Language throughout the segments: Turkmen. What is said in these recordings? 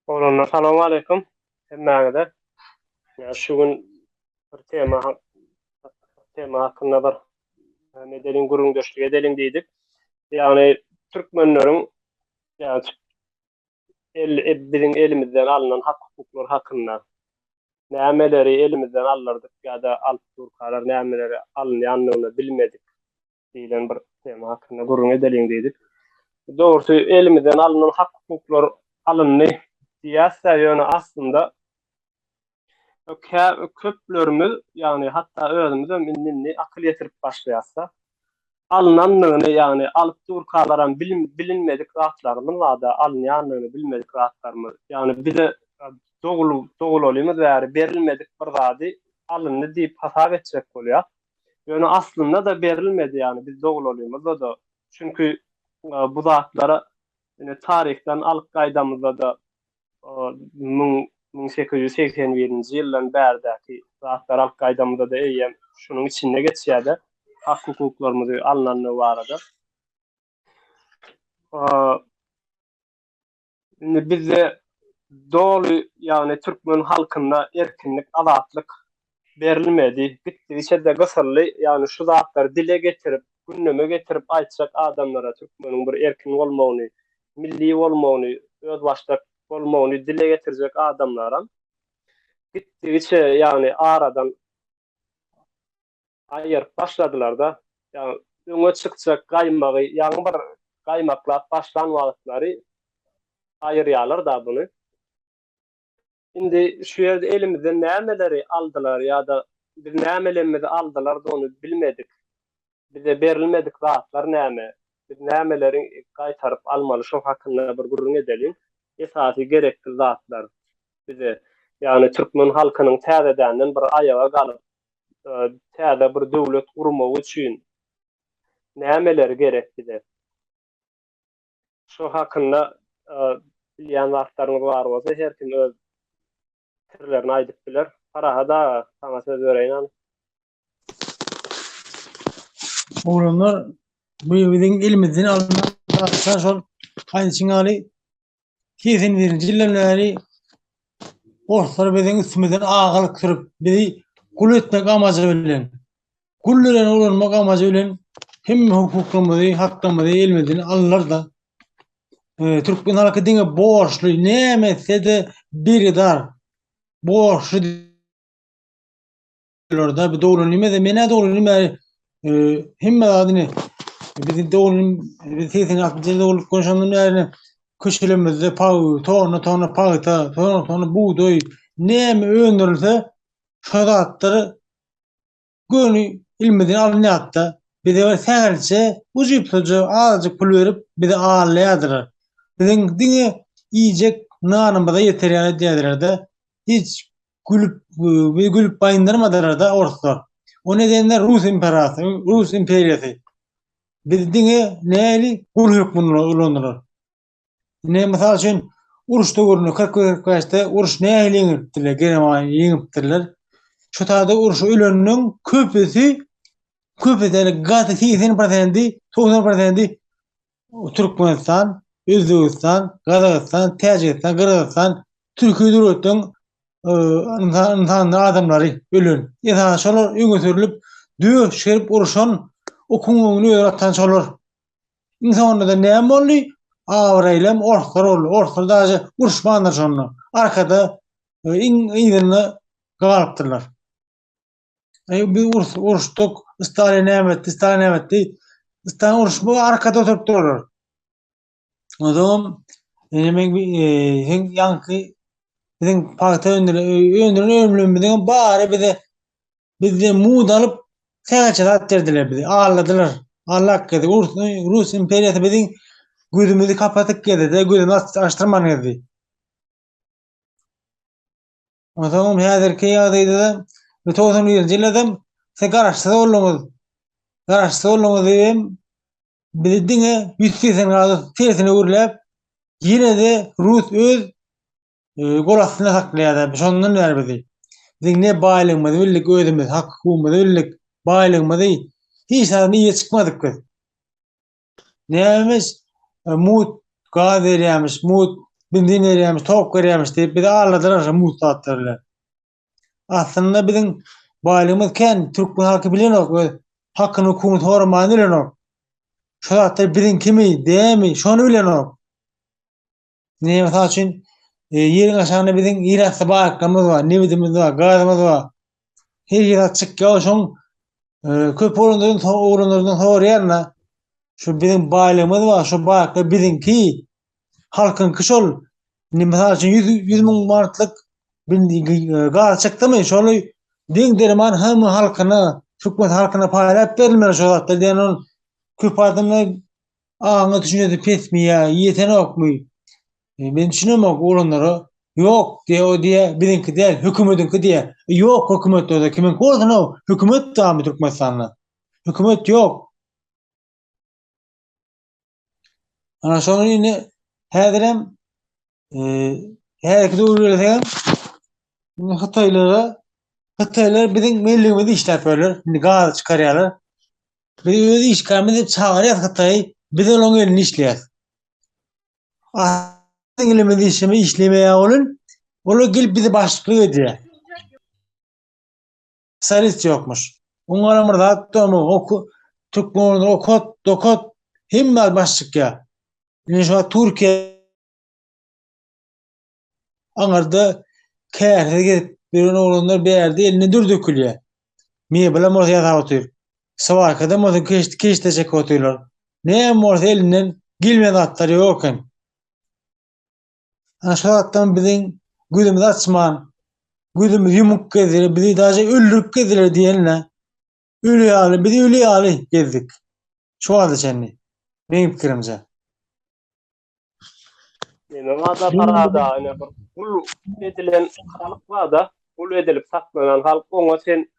Oğlum, selamun aleyküm. Hemmeğe ya şu gün bir tema hakkında bir edelim guruldaşlık edelim dedik. Yani Türkmenlerin yani bizim elimizden alınan hak hukuklar hakkında nemeleri elimizden alırdık ya da alt Türkler nemeleri alınyanlığını bilmedik diyen bir tema hakkında gurul edelim dedik. Doğrusu elimizden alınan hak hukuklar alındı. Siyasi yönü aslında köplerimiz yani hatta özümüze minni akıl yetirip başlayasa alınanlığını yani alıp durkaların bilinmedik rahatlarımız da alınyanlığını bilmedik rahatlarımız yani bir de doğulu olayımız yani verilmedik bir zadi alındı deyip hesap edecek oluyor. Yani aslında da verilmedi yani biz doğulu olayımız da çünkü bu zatlara yani tarihten alıp kaydamızda da 1881-nji ýyldan bärdäki zatlar Al-Qaidamyzda da eýem şunuň içinde geçýärdi. Hak hukuklarymyzy alnanlygy barada. Indi bizde dolu yani Türkmen halkynda erkinlik, azatlyk berilmedi. Gitdiňçe de gysyrly yani şu zatlar dile getirip, gündeme getirip aýtjak adamlara Türkmeniň bir erkin bolmagyny, milli bolmagyny, öz başda bolmagyny dile getirjek adamlara gitdiňçe yani aradan ayırıp başladılar da yani öňe çykjak gaýmagy ýaňy bir gaýmaklap başlanmalyklary aýyrýarlar da buny. Indi şu ýerde elimizden nämeleri aldylar ýa-da bir nämelerimizi aldylar da onu bilmedik. Bize berilmedik zatlar näme? Biz nämeleri gaýtaryp almaly şu hakynda bir gurrun edelim. Esasy gerekli zatlar bize yani Türkmen halkynyň täzedänden bir aýaga galyp täze bir döwlet gurmak üçin nämeler gerekdi? Şu hakynda bilýän zatlaryňyz bar bolsa her kim öz fikirlerini aýdyp biler. Parahada sana söz bereýin. Oğlanlar bu bizim elimizden alınan tartışan şol aynı çingali kesin birinci ýylları ortalar bizim üstümizden ağalık sürüp bizi kul etmek amacı bilen kulleren olmak amacı bilen hem hukukumuzı hakkımızı elimizden alırlar da Türkmen halkı dine borçlu nemetse de biri dar borçlu orada bir doğru nime de mena doğru nime himme adını bizim doğru bir sesin aklında doğru konuşanların yani köşelemizde pağı tonu pağı tonu buğday neme öndürülse şadatları gönü ilmeden alınyatta bir de sağırsa uzipsocu azıcık pul verip bir de ağırlayadılar. Bizim dine yiyecek nanımıza yeter yani diyorlar da hiç gülüp bayındırmadılar da ortalar. O nedenle Rus İmparatorluğu, Rus İmperiyası. Bildiğine neyli kul hükmünü ulanırlar. Ne mesela için Uruş'ta görünüyor, 40 yaşta Uruş neyli yeniptirler, Germanya'yı yeniptirler. Şu taada Uruş'u öleninin köpesi gazı 80%, 90% Türkmenistan, Özbekistan, Kazakistan, Tacikistan, Kırgızistan, Türkiye Devleti'nin adamları ölün. Yasa şolar öňe sürülip düýe şerip uruşan okuňyny öýretden şolar. İnsanlarda näme boldy? Awraýlam orkar boldy. Orkar daşy uruşmanlar şonu. Arkada iňini galypdyrlar. Bir uruşduk, Stalin nämetdi. Stalin uruşma arkada oturup durlar. O zaman demek yankı bizim parti ömrümüzden bari bize muğd alıp seyahçılar attırdılar bizi. Ağırladılar. Allah dedi. Rus İmperiyatı bizim gözümüzü kapatıp geldi. Gözümüzü açtırman geldi. O zaman hazırki yağdıydı da ve 90 yılda sen garaşsız olunuz diyeyim. Bizi dine 180 gradı tersine uğurlayıp yine de Rus öz golasına saklayadı. Şondan ver bizi. Bizim ne bağlılığımızı bildik özümüz, hakkımızı bildik, bağlılığımızı hiç iyi çıkmadık biz. Neymiş? Mut gaz veriyormuş, mut bindin eriýärmiş, tawuk berýärmiş diýip bir de ağladylar, muhtatdyrlar. Aslında bizim baýlygymyz kän türkmen halky bilenok, hakyny hukumat hormany bilenok. Şu zatlar biziň kimi, diými, şonu bilenok. Näme mysal üçin ýeriň aşagyna biziň ýerasy baýakymyz bar, nebidimiz bar, gazymyz bar. Her ýer açyk ýa-şoň köp oğlanlardan sorýarna, şu biziň baýlygymyz bar, şu baýaklar biziňki, halkyň kışol, mysal üçin 100 000 manatlyk gaz çykdymy, şoly deň derman hamy halkyna, hökümet halkyna paýlap berilmeli şu zatlar diýen köp adamlar aňa düşünýärdi pesmiýä, ýetenokmy. Ben düşünemok oğlanlara. Yok diye o diye bizinki değil, hükümetinki diye. Yok hükümet o da kimin korsun o? Hükümet da mı Türkmenistan'la? Hükümet yok. Ana şonu yine häzirem herkese uğrayalım. Hataylar bizim milligimizi işletmeler. Gaz çıkarıyorlar. Biz öz işgalimizi çağırıyoruz Hatay'ı. Biz onun elini işleyiz. İngilizce işlemi işlemeye olun. Onu gelip bizi başlıklı ediyor. Sarıs yokmuş. Onlara mırda hatta o Türkmenler o kod himmel başlık ya. Yani şu an Türkiye anarda kârde gelip bir oğlanlar bir yerde eline dur dökülüyor. Miye bile morda yatağa oturuyor. Sabah kadar morda keşte çek oturuyorlar. Neye morda elinden gilmeyen atları yokken. Aşağıdan bizim gözümüz açman, gözümüz yumuk gezilir, bizi daha öldürüp gezilir diyenle bizi ölü hali gezdik. Şu anda çenli. Benim fikrimce. Yani vada parada, yani kul edilen halk vada, kul edilip saklanan halk ona sen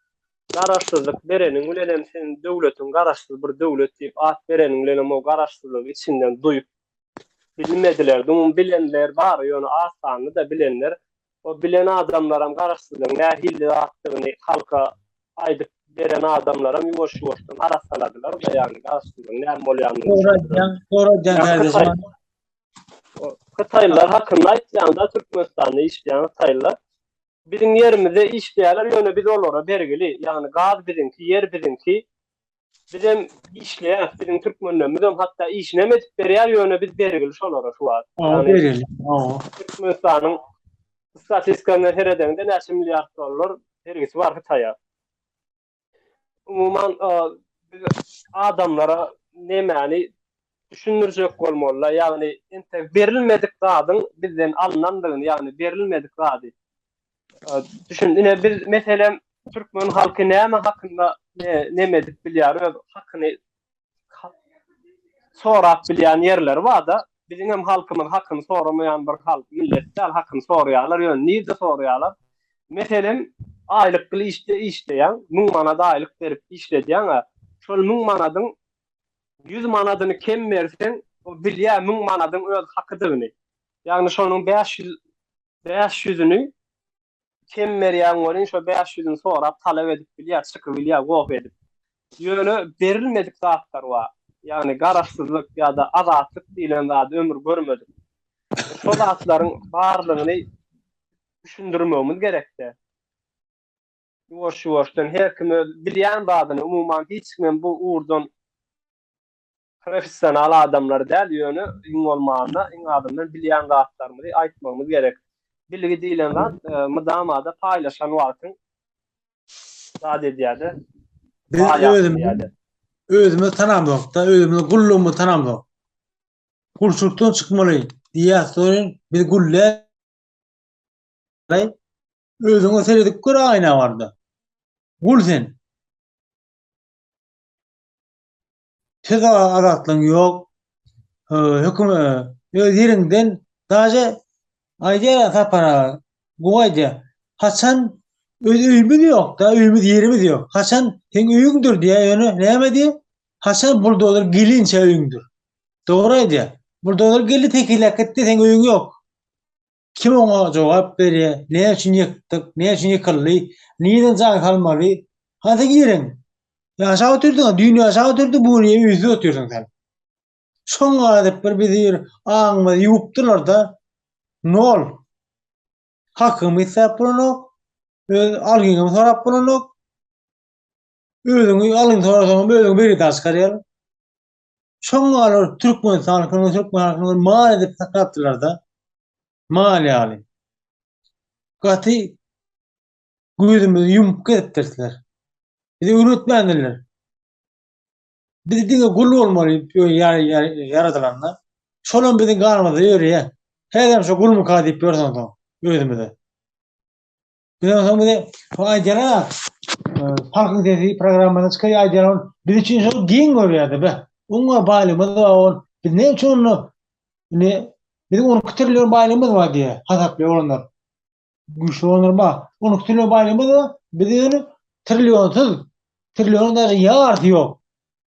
garaşsızlık berenin, ulenem sen devletin garaşsız bir devlet deyip at berenin, ulenem o garaşsızlık içinden duyup bilmediler. Bunun bilenler var, yani asanlı da bilenler. O bilen adamlarım garaşsızlığın ne hilli attığını halka aydık veren adamlarım yuvaş-yuvaştan arasaladılar. O da yani garaşsızlığın ne molyanlığını. Doğru kardeşim. Kıtaylar hakkında aytýanda Türkmenistan'da işleyen Kıtaylar bizim yerimize işleýärler, ýöne biz olara bergili. Yani gaz bizinki, yer bizinki. Bizim işleýän, bizim Türkmenlerimiz hatta işinem edip berýär, ýöne biz bergili şolara şu an. Yani Türkmenistan'ın statistikalarına her edende näçe milyar dollar vergisi var Kıtay'a. Umuman adamlara näme düşünürjek bolmalylar. Yani berilmedik gadyň bizden alınandygyny, yani berilmedik gady. Düşündüne biz meselem Türkmen halky näme hakynda nemedik bilýär, hakyny sorap bilýän yerler bar da, bizim hem halkymyz hakyny soramayan bir halk, milletler hakyny soraýarlar, ýöne niýde soraýarlar. Meselem aýlykly işleýän, 1000 manat aýlyk berip işledýän, şol 1000 manatyň 100 manadyny kem bersen, o bilýär 1000 manadyň öz hakydygyny. Ýagny şonuň 500'ünü kem berýän bolyn, şo 500'ünü sorap talep edip bilýär, çykyp bilýär, gop edip. Ýöne berilmedik zatlar bar. Yani garaşsızlyk ya da azatlyk diýilen zat ömür görmedik. Şo zatlaryň barlygyny düşündirmemiz gerekdi. Ýuwaş-ýuwaşdan her kim bilýän zadyny umuman hiç kim bu uğurdan professional adamlar däl ýöne iň bolmanda iň adamlar bilýän zatlarmy aýtmamyz gerek. Bilgi diýilen zat mydamada paýlaşan wagtyň zat edýärdi. Özümü tanamlok da, özümü gulluğumu tanamlok. Gulçuluktan çıkmalıyım. Diye sorun, bir gulle özüme seyredik kura ayna vardı. Gul sen. Teza azatlığın yok. Hüküm yerinden daca ayca sapara guayca. Hasan öyümüz yok da, öyümüz yerimiz yok. Hasan sen öyündür diye yönü neyme diye. Hasan burada olur gelince öyündür. Doğru diye. Burada olur gelin tekilak etti sen öyün yok. Kim ona cevap veriyor? Ne için yıktık? Ne için yıkıldı? Neden can kalmalı? Hadi girin. Ya aşağı oturdun. Dünya aşağı oturdu. Bu niye yüzü oturuyorsun sen? Son adet bir bizi ağımı yuptular da Nol. Hakkımı hesap bulunok. Algınımı sorap bulunok. Özüňi alyn sorasaň özüň biri taşgarýar. Şoňalar Türkmen halkyny mal edip sakatdylar da. Mal ýaly. Gaty gözümizi yumup ketdirdiler. Bizi öwretmändiler. Biz diňe gul bolmaly yaradylanlar. Şolan biziň garmyzda ýörýär. Häzir şo gul muka diýip ýörsäň özümize. Bizden soň bize aýdýara Halkyň sesi programmada çykan aýdýaran biz üçin şo giň görýärdi be. Oňa baýlymyz bar ol. Biz ne üçin onu ne bizim onu kütürlüyor baýlymyz bar diýe hasaply olanlar. Güçlü olanlar bar. Onu kütürlüyor baýlymyz bar. Biz onu trilyon da ýar ýok.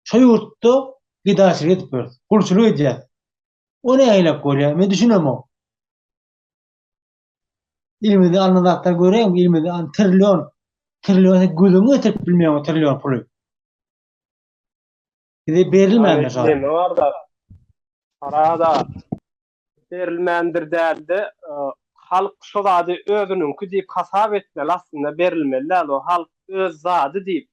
Şo ýurtda gidaşyk edip ber. Gulçylyk edýär. O ne aýlap görýär? Men düşünemem. İlmide anladatlar göreyim, ilmide trilyon gözüňe getirip bilmeýän trilyon puly. Bize berilmändir şo. Ne var da arada berilmändir däldi. Halk şo zady özününki diýip hasap etmeli, aslında berilmeli. O halk öz zady diýip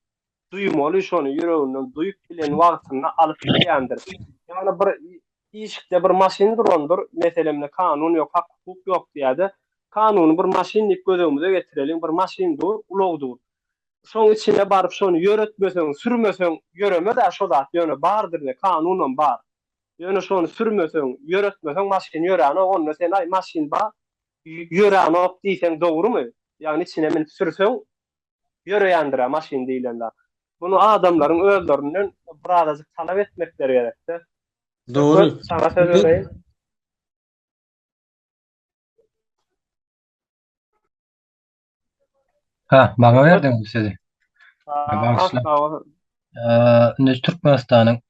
duýmaly, şonu ýüreginden duýup bilen wagtyna alyp gelýändir. Ýani bir işikde bir maşin durandyr, meselemne kanun ýok, hak hukuk ýok diýdi. Kanuny bir maşin diýip gözüňize getirelim, bir maşin dur, ulagdyr. Şoň içine baryp şonu ýöretmeseň, sürmeseň ýöreme de şo zat ýöne bardyr de kanunam bar. Ýöne şonu sürmeseň, ýöretmeseň maşin ýöräni onda sen ay maşin bar, ýöräni op diýsen dogrumy? Ýagny içine minip sürseň ýöreýändir maşin diýilende. Bunu adamlaryň özlerinden birazajyk talap etmekleri gerekdi. Doğru. Sana söz vereyim. Ha, bana verdin bu sözü. Asla Türkmenistanyň,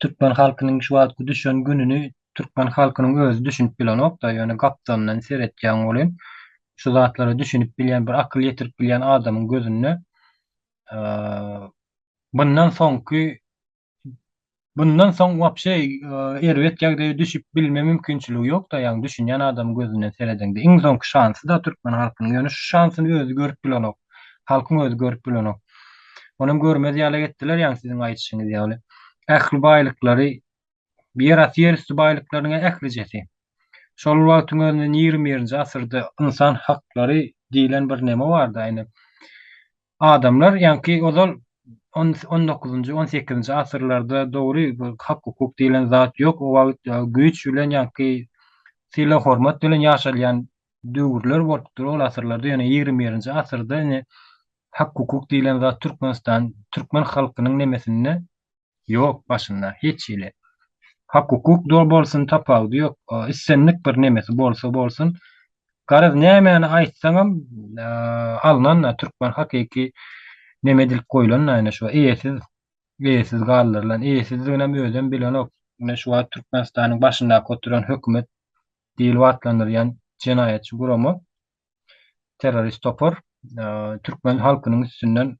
Türkmen halkynyň şu wagtky düşen gününi Türkmen halkynyň özü düşünüp bilenok da, ýöne gapdandan seretýän bolyn. Şu zatlary düşünüp bilýän bir akyl ýetirip bilýän adamyň gözünde bundan soň wapşe erwet ýagdaýa düşüp bilme mümkinçiligi ýok da, ýani düşünýän adamyň gözünden seredende. Iň soňky şansy da Türkmen halkynyň, ýöne şu şansyny özü görüp bilenok. Halkyň özü görüp bilenok. Onam görmez ýaly getdiler, ýani siziň aýdyşyňyz ýaly. Ähli baýlyklary, yer üstü baýlyklaryna ählijesi. Şol wagtyň özünde 20-nji asyrda insan haklary diýilen bir neme bardy aýny. Adamlar ýani ozal 19-njy 18-nji asyrlarda dogry hak hukuk diýilen zat ýok. O wagt güýç bilen ýani sila hormat bilen ýaşalýan döwürler bolupdyr ol asyrlarda. Ýani 20-nji asyrda hak hukuk diýilen zat Türkmen halkynyň nemesinde ýok başynda hiç ile. Hak hukuk dol bolsun tapawdy ýok. Issenlik bir nemesi bolsa garaz nämäni aýtsaňam alınan Türkmen hakyky neme dilip goýulan aýna şu eýesiz gallarlan eýesizliginem özüm bilenok. Şu wagt Türkmenistanyň başynda oturan hökümet diýil watlandyrýan jenaýatçy guramy terrorist topar Türkmen halkynyň üstünden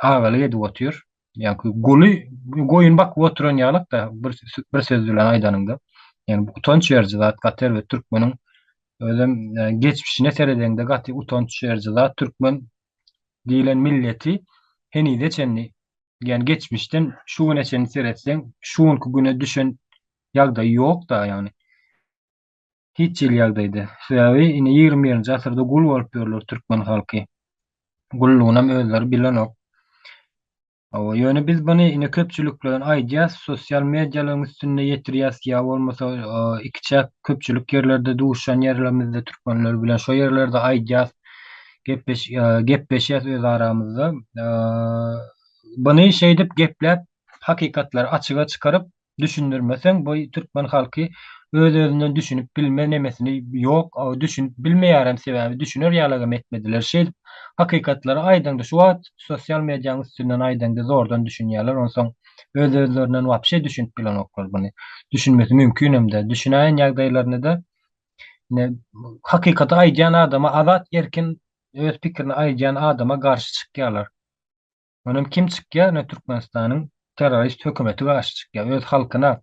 agaly edip otýar. Ýani goýun bak oturan ýalyk da bir söz bilen aýdanynda. Ýani bu utanç ýerji zat gater we Türkmeniň özüm geçmişine seredende gaty utanç ýerji zat Türkmen diýilen milleti henide çenli. Yani geçmişten şu güne çenli seretsen, şu güne düşen ýagdaý ýok da yani. Hiç ýyl ýagdaýda. Şeýle ine 20-nji asyrda gul bolup ýörler Türkmen halky. Gullugynam özleri bilenok. Ýöne biz bunu ine köpçülik bilen aýdýas, sosial mediýalyň üstünde ýetirýäs ýa bolmasa ikiçe köpçülik ýerlerde duşan ýerlerimizde türkmenler bilen şo ýerlerde aýdýas, gepleşýäs öz aramyzda. Bunu şeýdip geplep hakykatlar açyga çykaryp düşündirmeseň bu türkmen halky öz-özünden düşünüp bilme nemesini ýok, düşünüp bilmeýärem sebäbi düşünür ýalagam etmediler. Hakykatlara aýdanda şu wagt sosial mediýanyň üstünden aýdanda zordan düşünýärler, onsoň öz-özlerinden wapşe düşünüp bilenoklar bunu. Düşünmesi mümkin hem-de. Düşünäň ýagdaýlaryna da hakykaty aýdýan adama azat erkin öz pikirini aýdýan adama garşy çykýarlar. Onuň kim çykýar? Türkmenistanyň terrorist hökümeti garşy çykýar. Öz halkyna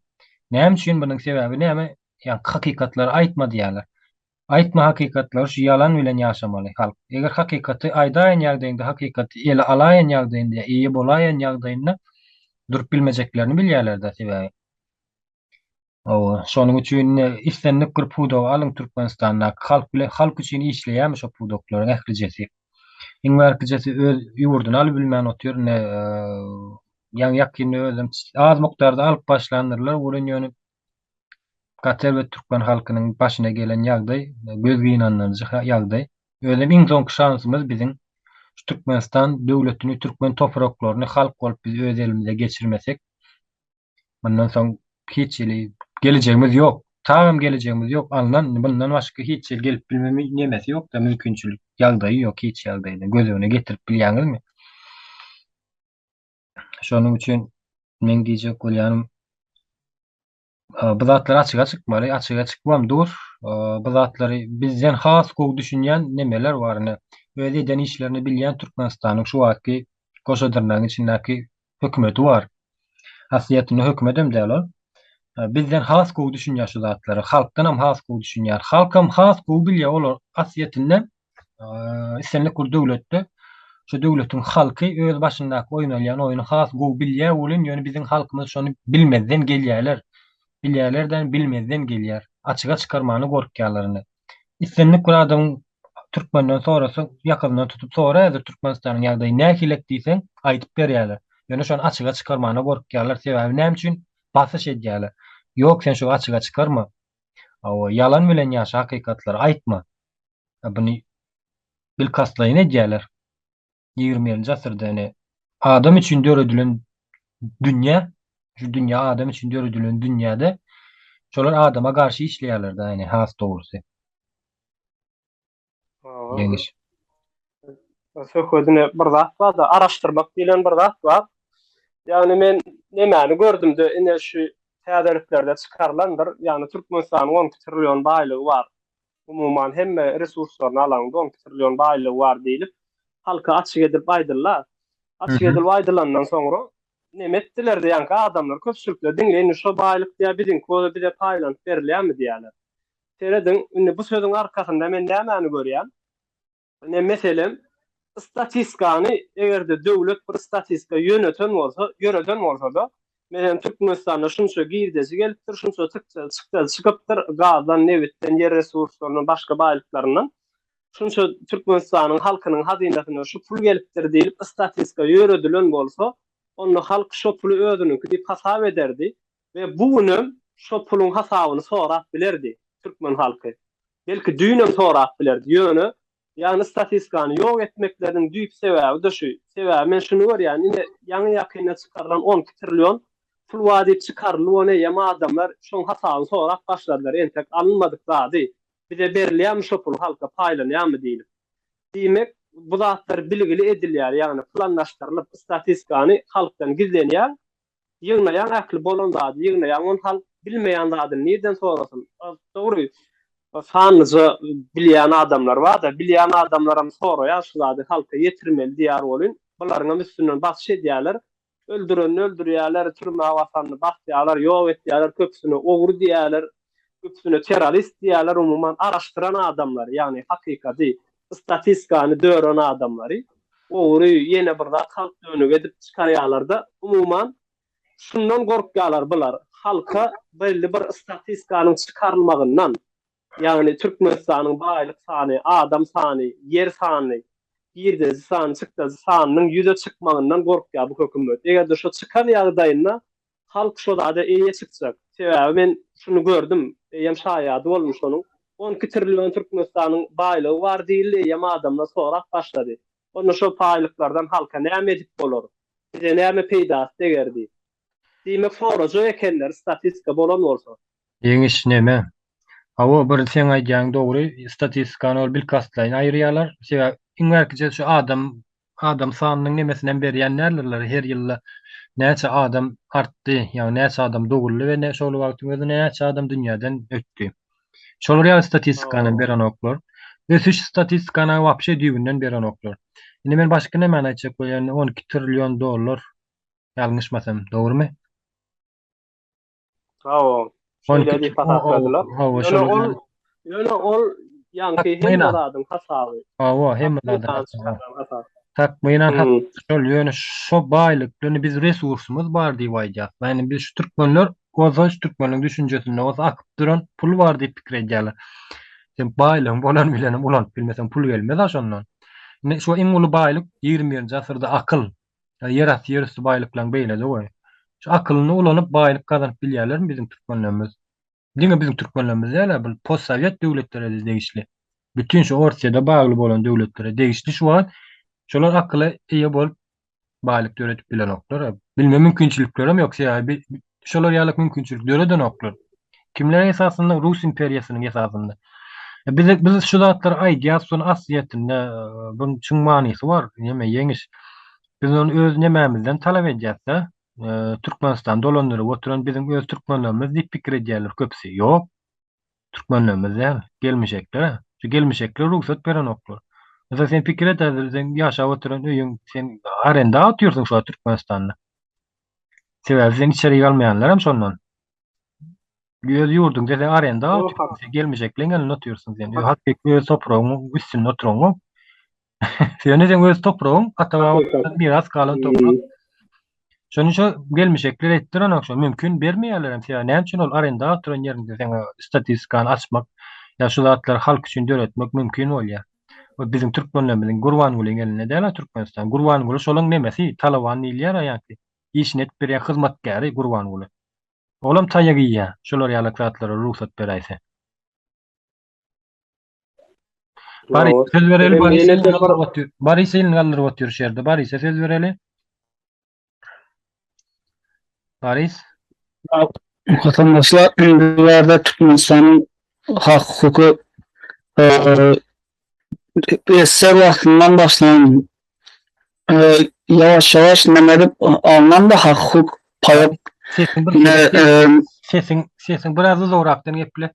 näme üçin bunyň sebäbi näme? Ýani hakykatlary aýtma diýerler. Aýtma hakykatlar şu yalan bilen ýaşamaly halk. Eger hakykaty aýdaýan ýagdaýynda hakykaty ele alaýan ýagdaýynda, iyi bolaýan ýagdaýynda durup bilmejeklerini bilýärler-de sebäbi. Şonuň üçin istenlik bir pudog alyň Türkmenistanda halk üçin işleýärmi şo pudoglaryň ählijesi. Iň berkijesi öz ýurduny alyp bilmän otýar ne ýaňy özüm az mukdarda alyp başlanyrlar. Bulan ýöne Gater we Türkmen halkynyň başyna gelen ýagdaý göz gynanlarjy ýagdaý. Özüm iň soňky şansymyz biziň şu Türkmenistan döwletini, Türkmen topraklaryny halk bolup biz öz elimize geçirmesek, bundan soň hiç gelejegimiz ýok. Tagam gelejegimiz ýok. Anlan bundan başga hiç gelip bilmemi nemesi ýok da mümkinçilik ýagdaýy ýok hiç ýagdaýda göz öňüne getirip bilýäňizmi? Şonuň üçin men diýjek bolýanym bu zatlar açyga çykmaly, açyga çykmam dur. Bu zatlary bizden has gowy düşünýän nemeler barny, öz eden işlerini bilýän Türkmenistanyň şu wagtky goşadyrnagyň içindäki hökümeti bar. Asliyetini hökümedem däl. Bizden has gowy düşünýär şu zatlary, halkdan hem has gowy düşünýär. Halk hem has gowy bilýär olar asliyetinden istenlik bir döwletde şu döwletiň halky öz başyndaky oýnalýan oýuny has gowy bilýär bolan ýöne biziň halkymyz şonu bilmezden gelýärler. Bilýärlerden bilmezden gelýär. Açyga çykarmany gorkýarlaryny. Istenlik bir adam Türkmenden sorasa ýakyndan tutup soraýar Türkmenistanyň ýagdaýy näkilik diýsen aýdyp berýärler. Ýöne şonu açyga çykarmany gorkýarlar sebäbi näme üçin basyş edýärler. Ýok sen şu açyga çykarma. Yalan bilen ýaşa hakykatlary aýtma. Buny bilkaslaýyn edýärler. 20-nji asyrda adam üçin döredilen dünýä, şu dünýä adam üçin döredilen dünýäde şolar adama garşy işleýärler da ýani has dogrusy. Ýeňiş. Söhbetine bir zat bar da araşdyrmak diýilen bir zat bar. Ýani men nemäni gördüm-de ine şu täderliklerde çykarlandyr. Ýani Türkmenistanyň 10 trillion baýlygy bar. Umumyň hemme resurslaryny alan 10 trillion baýlygy bar diýilip halka açyk edip aýdyrlar. Açyk edip aýdylandan soňra neme etdiler-de ýanky adamlar köpçülikle diňleýin şu baýlyk diýe biziň koda bir de paýlant berilýärmi diýerler. Seredin bu sözüň arkasynda men nämäni görýän? Ne meselem statistikany egerde döwlet bir statistika ýöneten bolsa da men Türkmenistanda şunça girdesi gelipdir, şunça çykypdyr gazdan, nebitden, yer resurslarynyň başga baýlyklaryndan şunça Türkmenistanyň halkynyň hazynasyna şu pul gelipdir diýip statistika ýöredilen bolsa, onu halk şu pulu özününki diýip hasap ederdi we buny şu pulun hasabyny sorap bilerdi Türkmen halky. Belki düýnem sorap bilerdi ýöne. Yani statistikany ýok etmekleriniň düýp sebäbi de şu. Sebäbi men şunu görýän, ine ýaňy ýakyna çykarylan 10 trillion pul wadyp çykarylyp ony ýama adamlar şoň hasabyny sorap başladylar. Entek alınmadyk zady. Bir de berilýän şu pul halka paýlanýarmy diýilip. Diýmek bu zatlar bilgili edilýär, ýani planlaşdyrylyp statistikany halkdan gizlenýär. Ýygnaýan akly bolan zady, ýygnaýan on halk bilmeýän zady nerden sorasyn? Dogry. Sanlyca bilýän adamlar bar da, bilýän adamlaram soraýar şu zady halka ýetirmeli diýär bolyn. Bularyň üstünden basyş edýärler. Öldüreni öldürýärler, türme awasany basýarlar, ýok etýärler, köpsüni ogry diýärler, köpsüni terrorist diýärler, umumyň araşdyran adamlar, ýani hakykaty statistikany dören adamlary ogry ýene bir zat halk dönüp edip çykarýarlar da, umumyň şundan gorkýarlar bular. Halka belli bir statistikanyň çykarylmagyndan, ýani Türkmenistanyň baýlyk sany, adam sany, yer sany, girdesi sany, çykdasy sanynyň ýüze çykmagyndan gorkýar bu hökümet. Eger şu çykan ýagdaýynda halk şu zada eýe çykjak. Sebäbi men şunu gördüm, ýem şaýady bolmuş onuň. 12 trillion Türkmenistanyň baýlygy bar diýildi, ýama adamlar sorap başlady. Onu şu paýlyklardan halka näme edip bolar? Bize näme peýda egerdi? Diýmek soraja ekenler statistika bolan bolsa. Ýeňiş neme? Hawa bir sen aýdýaň dogry, statistikany ol bilkaslaýyn aýrýarlar. Sebäbi iň berkije şu adam sanynyň nemesinden berýän nälerler her ýyl näçe adam artdy, ýa-ni näçe adam dogurly we näçe şol wagtyň özünde näçe adam dünýäden ötdi. Şolar ýa statistikany beren oklar. Ösüş statistikany wapşe düýbünden beren oklar. Indi men başga näme aýtjak bolýan 12 trillion dollar ýalňyşmasam, dogrymy? Hawa. Şöyle bir patatladılar. Hawa Ýöne ol Yankı hem Takmayna. adam hasabı. Awa hem adam Takmaydan hasabı. çıkaran hasabı. Takmayna hak Hmm. şol ýöne şo baýlyklyny biz resursumuz bar diýip aýdýak. Yani biz şu türkmenler gozaş türkmenliň düşünjesinde oza akyp duran pul bar diýip pikir edýärler. Sen baýlygyň bolan bilenim ulan bilmesen pul gelmez aşondan. Ne şu iň uly baýlyk 20-nji asyrda akyl. Ýerat ýerüstü baýlyklaryň beýledi goý. Şu akylyny ulanyp baýlyk gazanyp bilýärler bizim türkmenlerimiz. Diňe bizim türkmenlerimiz ýa-da bu postsowet döwletlere degişli. Bütün şu Orsiýada bagly bolan döwletlere degişli şu an şolar akyly eýe bolup baýlyk döretip bilen oklar. Bilme mümkinçiliklerim ýoksa ýa şolar ýalyk mümkinçilikleri dören oklar. Kimler esasında Rus imperiýasynyň esasında. Biz şu zatlar aýdýar, şonu asliýetinde bunun çyň manysy bar. Näme ýeňiş. Biz onu öz nemämizden talap edýäs-de, Türkmenistan dolandyryp oturan bizim öz türkmenlerimiz diýip pikir edýärler köpsi. Ýok. Türkmenlerimiz ýa gelmişekler. Şu gelmişekler ruhsat beren oklar. Mesela sen pikir edersin, sen yaşap oturan öýüň, sen arenda atýorsun şu Türkmenistanda. Sebäbi sen içeri galmaýanlar hem şondan. Göz yurdun desen arenda O atýorsun, hak. sen gelmişekleň gelin otyrsun sen. Hakykly öz topragyň üstünde oturaň. Sen öz topragyň ata-babalardan miras kalan toprak. Hmm. Şonuň şu gelmişekler etdiren okşa mümkin bermeýärler hem sen. Näme üçin ol arenda oturan ýerinde sen statistikany açmak, ýa şu zatlar halk üçin döretmek mümkin bolýar. O bizim türkmenlerimiziň Gurbangulyň eline däl Türkmenistan. Gurbanguly şolaň nemesi? Talaban diýilýär ýa-ki. İşnet berýän hyzmatkäri Gurbanguly. Olam taýýa giyýär. Şolar ýalyk zatlara ruhsat beräýse. Bari Bravo. söz bereli Hem bari ýene de bir bari seýin galdyryp otyr şerde. Bari söz bereli. Baris. Vatandaşlar ünlülerde Türkmenistan'ın hak hukuku eser vaktinden başlayan yavaş yavaş nemedip alınan da hak hukuk payı Sesin bir sesin biraz uzaktan gepli.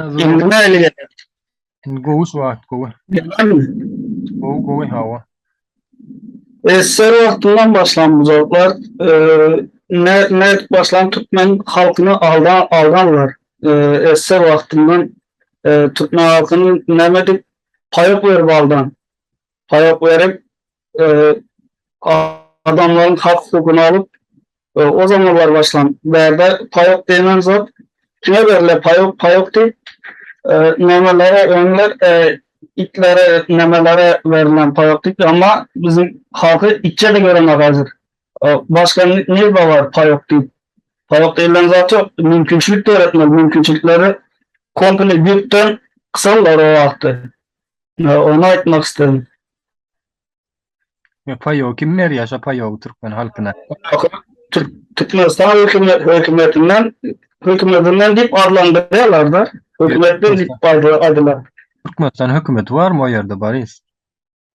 indine eli gelir. Goğuş var, goğu. Goğu hava. Eser vaktinden başlayan bu zorluklar ne başlayan Türkmen halkını aldanlar. Eser vaktinden Türkmen halkının nemedip payıp verip aldan. Payıp verip adamların hak hukukunu alıp o zamanlar başlan. Berde payok denen zat kime verile payok değil nemelere önler itlere nemelere verilen payok değil ama bizim halkı içe de göremek hazır. Başka ne var payok değil. Payok değilden zaten mümkünçülük de öğretmez. Mümkünçülükleri komple büyükten kısalar o vakti. Onu aytmak istedim. Payo kimler yaşa payo Türkmen halkına? Türkmenistan hükümetinden deyip adlandırıyorlar da. Hükümetten deyip adlandırıyorlar. Türkmenistan hükümeti var mı o yerde Baris?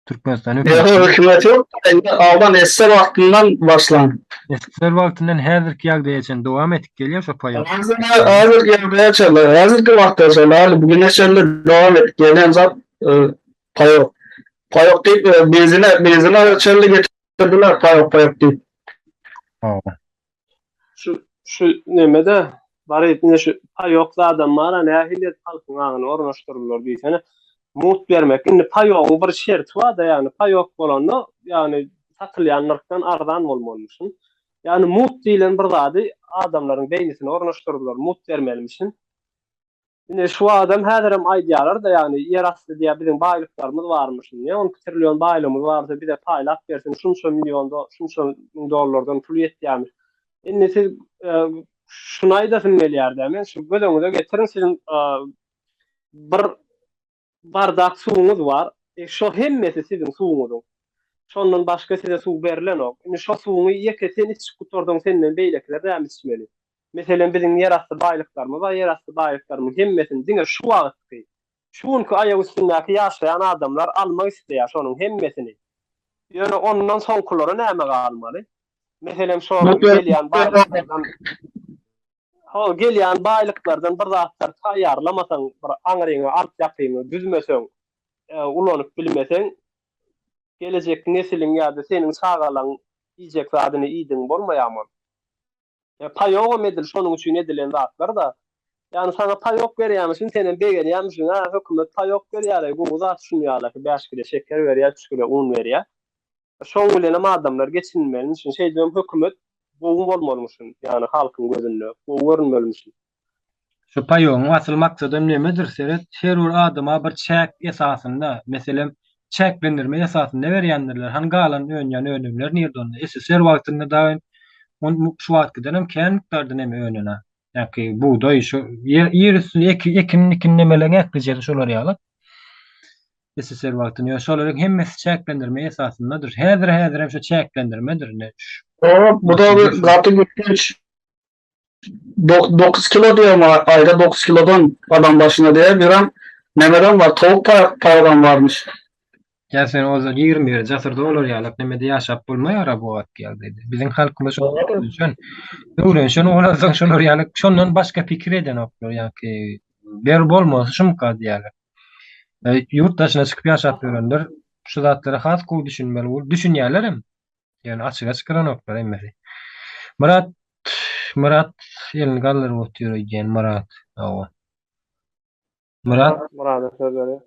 Türkmenistan Hükümet yok. Aldan eser vaktinden başlan. eski vaktinden häzirki ýagdaýa için devam etip gelýär şu payo. Hazır gelmeye çalıyor. Hazırki vakti çalıyor. Bugün eserle devam edip gelen zat payok. Payok deyip benzine çelle getirdiler payok deyip. şu nemede bari ýine şu payokly adamlara nähillet halkyň aňyny ornaşdyrylýar diýsene mut bermek. Indi payogyň bir şerti bar da ýani payok bolanda ýani satylýanlardan ardan bolmalysyň. Ýani mut diýilen bir zady adamlaryň beýnisine ornaşdyrylýar mut bermelimişin. Indi şu adam häzirem aýdýarlar da ýani ýerasty diýe bizim baýlyklarymyz barmyş. Ne 10 trillion baýlygymyz barsa bir de paýlap bersin şunça million şunça dollardan pul ýetýärmiş. Indi siz şunu aýdasyn gelýärdi. Şu gözüňize getirin sizin bir bardak suwuňuz bar. Şo hemmesi sizin suwuňuzyň. Şondan başga size suw berilen ok. Indi şo suwuňy ýeke sen içip gutardyň senden beýlekler däm içmeli. Meselen bizim ýerasty baýlyklarymyz bar, ýerasty baýlyklarymyň hemmesini diňe şu wagtdy. Şuňky aýagy üstündäki ýaşaýan adamlar almak isleýär şonuň hemmesini. Ýöne ondan soňkulara näme galmaly? Meselen şo gelýän baýlyklardan gelýän baýlyklardan bir zatlar taýýarlamasaň, bir aňryňy, altyapyňy düzmeseň, ulanyp bilmeseň, gelecek nesiliň ýa-da seniň sagalaň iýjek zadyny iýdiň bolmaýarmy? Payogam edil şonuň üçin edilen zatlar da Yani sana payok berýärmişin, senden begerýärmişin, hökümet payok berýär, bu zat şunýarlar ki 5 kilo şeker berýär, 3 kilo un berýär. Şoň bilenem adamlar geçinmeli üçin şey diýem hökümet bu bolmalymışyn, yani halkyň gözünde bu görünmelimişin. Şu payoň asyl maksady nemedir seret? Her bir adyma bir çäk esasynda, meselem çäklendirme esasynda berýändirler. Hani galan öňýän önümler nirde onda? SSR wagtynda da şu wagtdan hem kän mikdarda näme önüne. Ýa-ki buğday şu yer üstüne ekin nemeler ekleýär şolar ýaly. SSR wagtyny şolar hemmesi çäklendirme esasyndadyr. Häzir hem şu çäklendirmedir ne? Bu da bir gatı güç 9 kilo diyor ama ayda 9 kilodan adam başına diye bir an nemeden var. Tavuk paradan varmış. Ya sen o zaman 20 jasyrda olar ýaly nemede ýaşap bolmaýar bu wagt geldi. Biziň halkymyz şon öwrenşen olarsaň şolar ýaly şondan başga pikir eden oklar ýa-ki ber bolmasy şumka diýerler. Yurtdaşyna çykyp ýaşap ýörenler şu zatlara has gowy düşünmeli bol. Düşünýärlerem. Yani açık çıkaran oklar emmesi. Murat elini kaldırıp oturuyor igen Murat. Awa. Murat sözleri.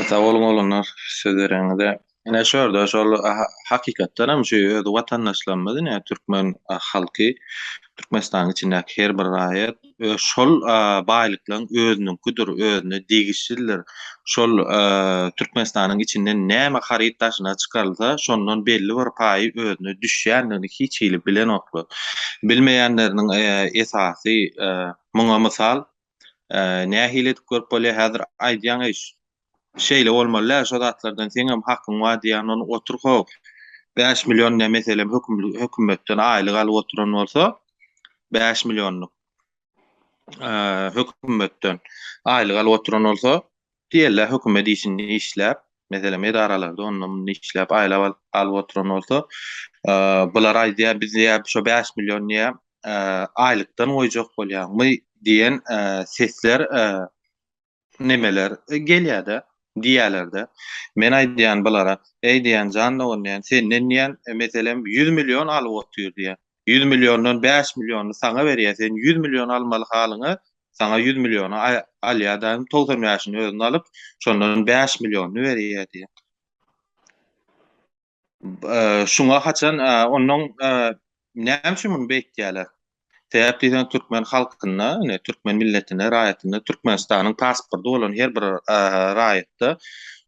Sağ olun olanlar sözlerinde. Ine şurada şol hakikatdan hem şu vatandaşlarımızın ya Türkmen halky Türkmenistan içindäki her bir raýat şol baýlyklaryň özüniň güdür özüne degişirler. Şol Türkmenistanyň içinden näme haryt taşyna çykarylsa şondan belli bir paýy özüne düşýändigini hiç hili bilen oklar. Bilmeýänleriň esasy muňa mysal nähile görüp bolýar häzir aýdýan iş şeýle bolmaly şo zatlardan seň hem hakyň var diýen onu oturup 5 milyon ne meselem hökümetden aýlyk alyp oturan bolsa 5 milyonluk hökümetden aýlyk alyp oturan bolsa diýerler hökümet işini işläp meselem edaralarda onu işläp aýlyk alyp oturan bolsa bular aýdýar biz şo 5 milyon niýe aýlykdan oýjak bolýarmy diýen sesler nemeler gelýär-de diýerlerde. Men aýdýan bulara, ey diýen jan oňan senden niýen meselem 100 milyon alyp otur diýär. 100 milyondan 5 milyonu sana berýär. Sen 100 milyon almaly halyňy sana 100 milyonu alýardan 90 ýaşyny özüne alyp şondan 5 milyonu berýär diýär. Şuňa haçan onuň näme üçin muny beýtýärler? Sebäp diýsen Türkmen halkyna, Türkmen milletine, raýatyna, Türkmenistanyň pasportu bolan her bir raýatda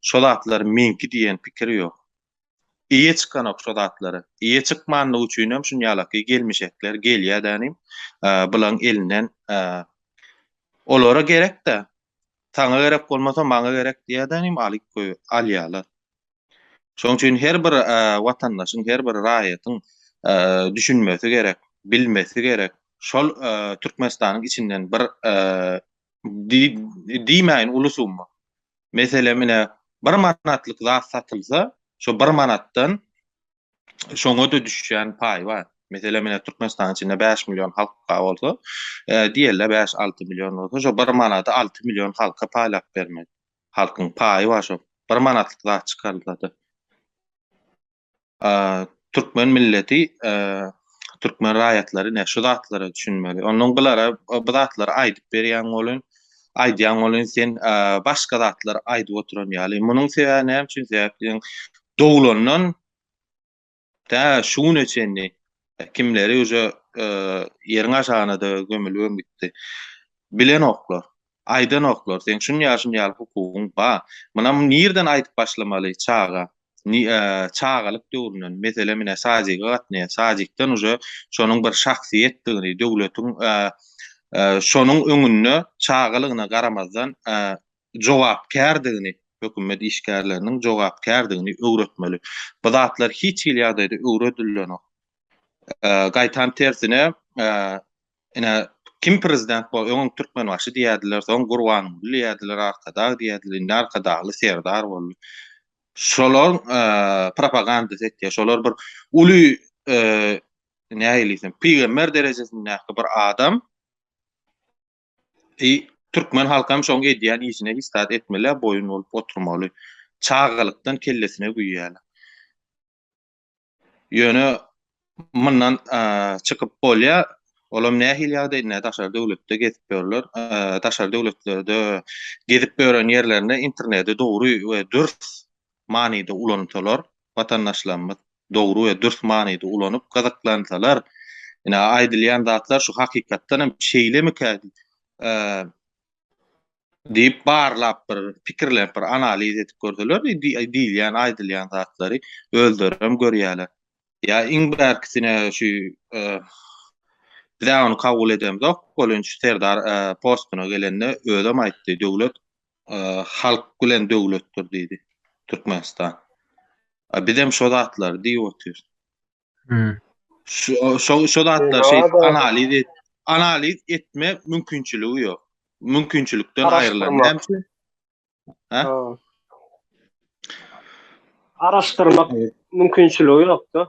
şol atlar menki diýen pikir ýok. İyi çıkan ok şol atlary. İyi çykmanlygy üçin hem şunýalaky gelmişekler, gelýärdiň. Bulan elinden olara gerek de. Taňa gerek bolmasa maňa gerek diýärdiň alyp goýup alýarlar. Şoň üçin her bir watandaşyň, her bir raýatyň düşünmesi gerek, bilmesi gerek. Şol Türkmenistanyň içinden bir diýmeýin ulusummy. Meselem ine 1 manatlyk zat satylsa, şo 1 manatdan şoňa da düşýän paý bar. Meselem ine Türkmenistanyň içinde 5 milyon halk bolsa, diýerler 5-6 milyon bolsa, şo 1 manata 6 milyon halka paýlap bermek. Halkyň paýy bar şo. 1 manatlyk zat çykaryldy. Türkmen milleti Türkmen raýatlary şu zatlary düşünmeli. Onuň bulara bu zatlary aýdyp berýän bolun, aýdýan bolun sen başga zatlar aýdyp oturan ýaly. Munyň sebäbi näme üçin? Sebäp doglandan ta şuň üçin kimleri uje ýeriň aşagyna da gömülüp gitdi. Bilen oklar, aýdan oklar. Sen şuň ýaşyň ýaly hukugyň bar. Muna nirden aýdyp başlamaly çağa? Çağalyk döwründen meselem mine sajiga gatnaýar. Sajikdan uje şonuň bir şahsiýetdigini, döwletiň şonuň öňünde çağalygyna garamazdan jogapkärdigini, hökümet işgärleriniň jogapkärdigini öwretmeli. Bu zatlar hiç hil ýagdaýda öwredilýän. Gaýtan tersine ine kim prezident bol, öňüň türkmen başy diýerdiler, soň Gurban diýerdiler, arkada diýerdiler, arkadaly serdar boldy. Şolar propaganda etdi. Şolar bir uly näýelisem peýgamber derejesindäki bir adam Türkmen halkam şoň edýän işine istat etmeli, boyun bolup oturmaly. Çağalykdan kellesine güýýärler. Ýöne mundan çykyp bolýar Olam nähil ýagdaý ne daşary döwletde gezip berler. Daşary döwletlerde gezip beren ýerlerine internetde dogry we dürüst manyda ulanýarlar. Watandaşlarymyz dogry we dürüst manyda ulanyp gazaklansalar, ina aýdylýan zatlar şu hakykatdan hem şeýlemi kädi diýip barlap bir pikirlenip bir analiz edip görseler, diýilýän aýdylýan zatlary öldürem görýärler. Ya iň berkisine şu bize onu kabul edemiz. Bolunç Serdar postuna gelende ödem aýtdy. Döwlet halk bilen döwletdir diýdi Türkmenistan. Bizem şo zatlar diýip otyr. Şo zatlar analiz etme mümkinçiligi ýok. Mümkinçilikden aýrylan näme? Araşdyrmak mümkinçiligi ýokdy.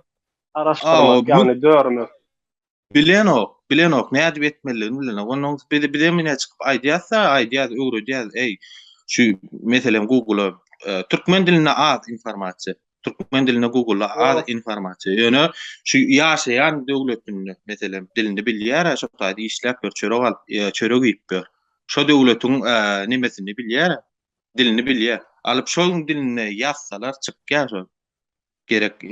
Araşdyrmak ýagny dörmek. Bilen ok, näde etmeliligini bilen ok. Onuň bir mine çykyp aýdýasa, öwredýär, ey, şu meselem Google'a türkmen diline az informasiýa, türkmen diline Google'a az informasiýa. Ýöne şu ýaşaýan döwletini meselem dilini bilýär, şo taýda işläp bir çörek ýyp ber. Şo döwletiň nimesini bilýär, dilini bilýär. Alyp şoň diline ýazsalar çykýar. Gerek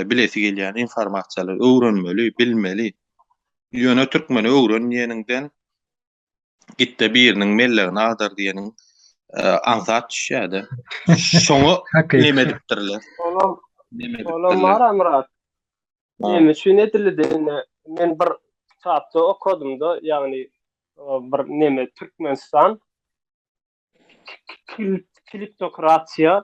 bilesi gelýän informasiýalar öwrenmeli, bilmeli. Ýöne türkmeni öwrenýäninden gitde biriniň mellegini agdar diýeniň aňsat düşýärdi. Şoňa neme dipdirler? Olam mara Murat. Neme şu nedildi? Men bir kitapda okudum-da, ýagny bir neme Türkmenistan kleptokratiýa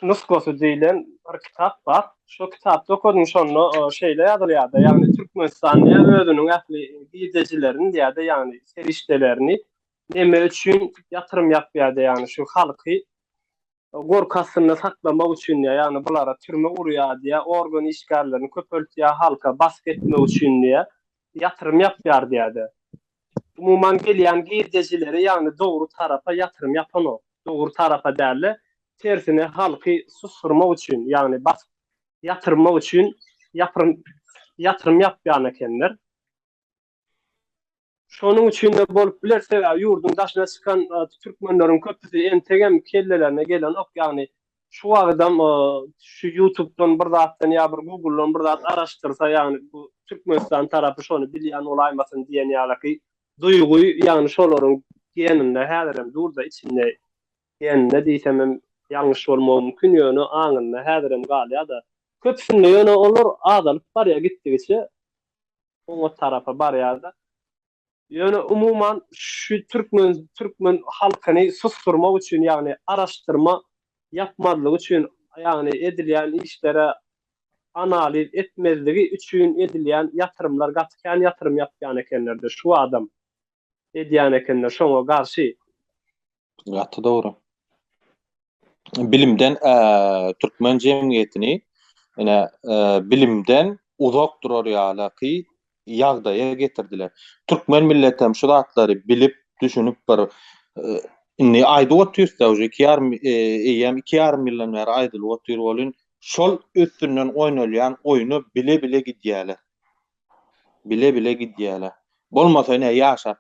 nuskosy diýilen bir kitap bar. Şo kitapda okudum, şonu şeýle ýazylýardy. Ýagny Türkmenistan özüniň ähli gidejilerini diýärdi, ýagny serişdelerini neme üçin ýatyrym ýapýardy, ýagny şu halky gorkasyny saklamak üçin, ýagny bulara türme urýardy, organ işgärlerini köpeltýär, halka bask etmek üçin ýatyrym ýapýardy diýärdi. Umuman gelýän gidejileri ýagny dogry tarafa ýatyrym ýapan o. Dogry tarafa däli, tersine halky susturmak üçin, ýagny bask yatırmak için yatırım yapýan ekenler. Şonuň üçin de bolup bilerse ýurdun daşyna çykan türkmenleriň köpüsi entegem kellelerine gelen ok, ýagny şu adam şu YouTube'dan bir zatdan ýa bir Google'dan bir zat araşdyrsa, ýagny bu Türkmenistan tarapy şonu bilýän olaýmasyn diýen ýaly duýguy, ýagny şolaryň geninde häzirem durda içinde geninde diýsem ýalňyş bolmagy mümkin, ýöne aňynda häzirem galýa-da. Köpüsünde ýöne olur azalyp barýa gitdigiçe o tarafa barýarda. Ýöne umuman şu türkmen halkyny susturmak üçin, ýagny araşdyrma yapmadylygy üçin, ýagny edilýän işlere analiz etmezligi üçin edilýän ýatyrymlar gatykän ýatyrym ýapýan ekenlerdir. Şu adam edýän ekenler şoňa garşy. Gatdy dogry. Bilimden türkmen jemgyýetini bilimden uzak durýarlaky ýagdaýa getirdiler. Türkmen milletem şu zatlary bilip, düşünüp bir inni aýdy otyrsa, 2,5 milyon ber aýdyl otyr bolun, şol üstünden oýnalýan oýuny bile gidýärler. Bile gidýärler. Bolmasa ne ýaşap